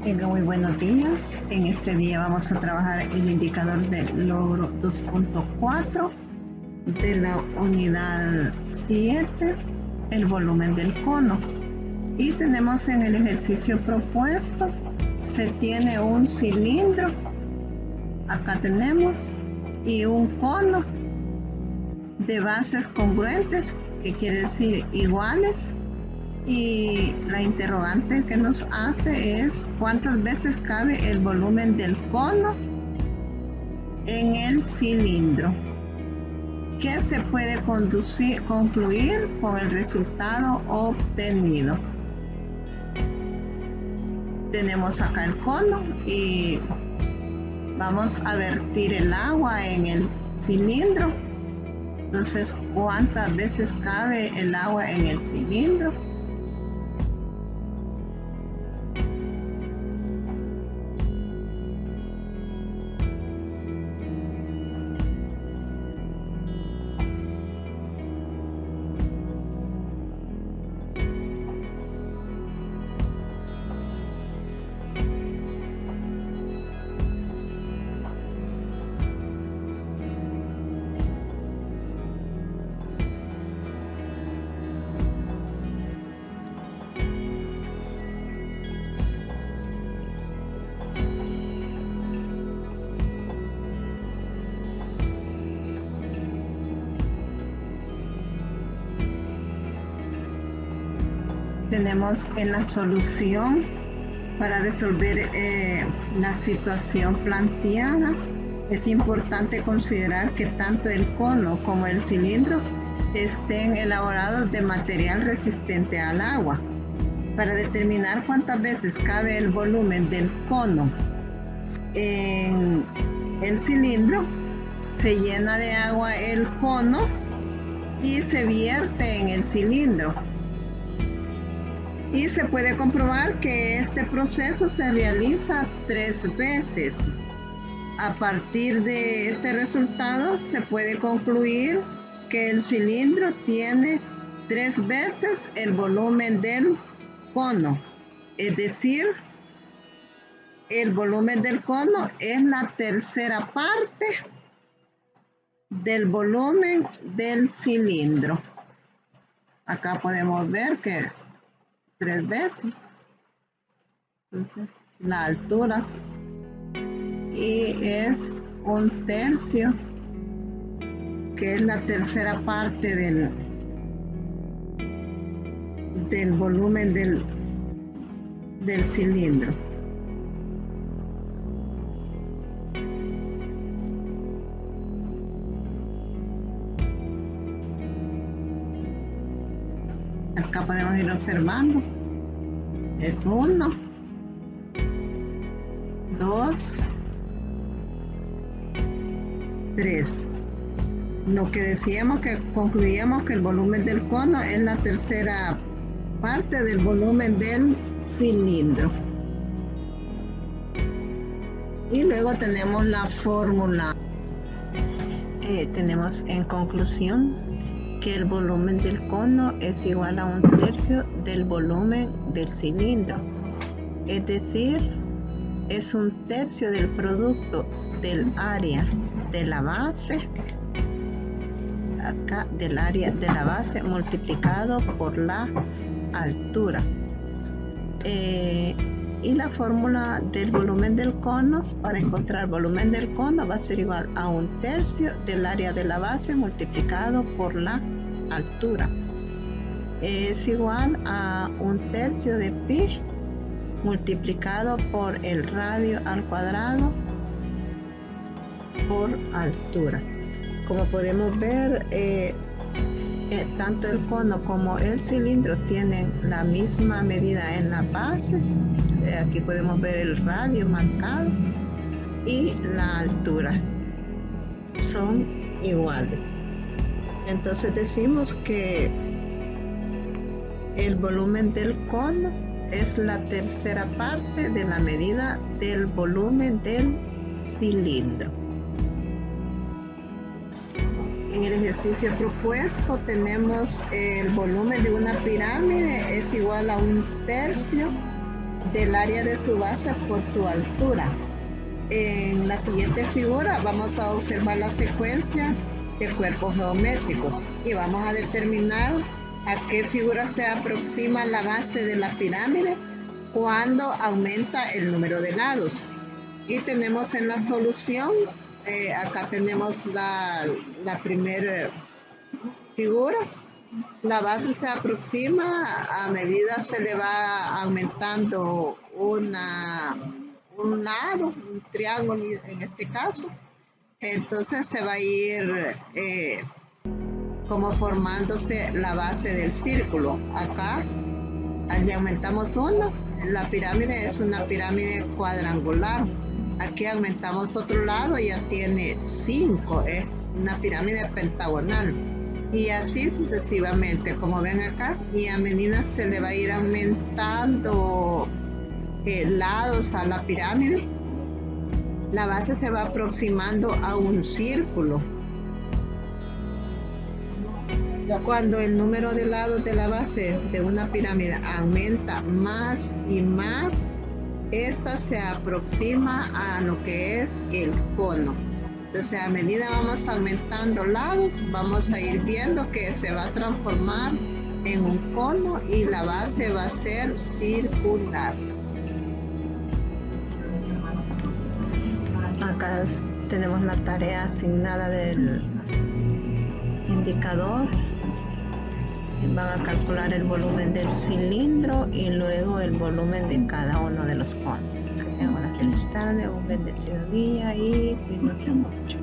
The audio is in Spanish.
Tenga muy buenos días. En este día vamos a trabajar el indicador del logro 2.4 de la unidad 7, el volumen del cono. Y tenemos en el ejercicio propuesto, se tiene un cilindro, acá tenemos, y un cono de bases congruentes, que quiere decir iguales. Y la interrogante que nos hace es cuántas veces cabe el volumen del cono en el cilindro. ¿Qué se puede concluir con el resultado obtenido? Tenemos acá el cono y vamos a vertir el agua en el cilindro. Entonces, ¿cuántas veces cabe el agua en el cilindro? Tenemos en la solución para resolver la situación planteada. Es importante considerar que tanto el cono como el cilindro estén elaborados de material resistente al agua. Para determinar cuántas veces cabe el volumen del cono en el cilindro, se llena de agua el cono y se vierte en el cilindro. Y se puede comprobar que este proceso se realiza 3 veces. A partir de este resultado se puede concluir que el cilindro tiene 3 veces el volumen del cono. Es decir, el volumen del cono es la tercera parte del volumen del cilindro. Acá podemos ver que 3 veces. Entonces, la altura y es 1/3, que es la tercera parte del volumen del cilindro. Acá podemos ir observando. Es 1, 2, 3. Lo que decíamos, que concluíamos que el volumen del cono es la tercera parte del volumen del cilindro. Y luego tenemos la fórmula. Tenemos en conclusión que el volumen del cono es igual a 1/3 del volumen del cilindro. Es decir, es 1/3 del producto del área de la base, acá del área de la base multiplicado por la altura. Y la fórmula del volumen del cono, para encontrar el volumen del cono, va a ser igual a 1/3 del área de la base multiplicado por la altura. Es igual a 1/3 de pi multiplicado por el radio al cuadrado por altura. Como podemos ver, tanto el cono como el cilindro tienen la misma medida en las bases. Aquí podemos ver el radio marcado y las alturas son iguales. Entonces decimos que el volumen del cono es la tercera parte de la medida del volumen del cilindro. En el ejercicio propuesto tenemos el volumen de una pirámide es igual a 1/3 del área de su base por su altura. En la siguiente figura vamos a observar la secuencia de cuerpos geométricos y vamos a determinar a qué figura se aproxima la base de la pirámide cuando aumenta el número de lados. Y tenemos en la solución, acá tenemos la primera figura. La base se aproxima a medida se le va aumentando un lado, un triángulo en este caso. Entonces se va a ir como formándose la base del círculo. Acá le aumentamos uno, la pirámide es una pirámide cuadrangular. Aquí aumentamos otro lado y ya tiene 5, es una pirámide pentagonal. Y así sucesivamente, como ven acá, y a medida se le va a ir aumentando lados a la pirámide, la base se va aproximando a un círculo. Cuando el número de lados de la base de una pirámide aumenta más y más, esta se aproxima a lo que es el cono. Entonces, a medida vamos aumentando lados, vamos a ir viendo que se va a transformar en un cono y la base va a ser circular. Acá tenemos la tarea asignada del indicador. Van a calcular el volumen del cilindro y luego el volumen de cada uno de los conos. Que tengan una feliz tarde, un bendecido día y cuídense mucho.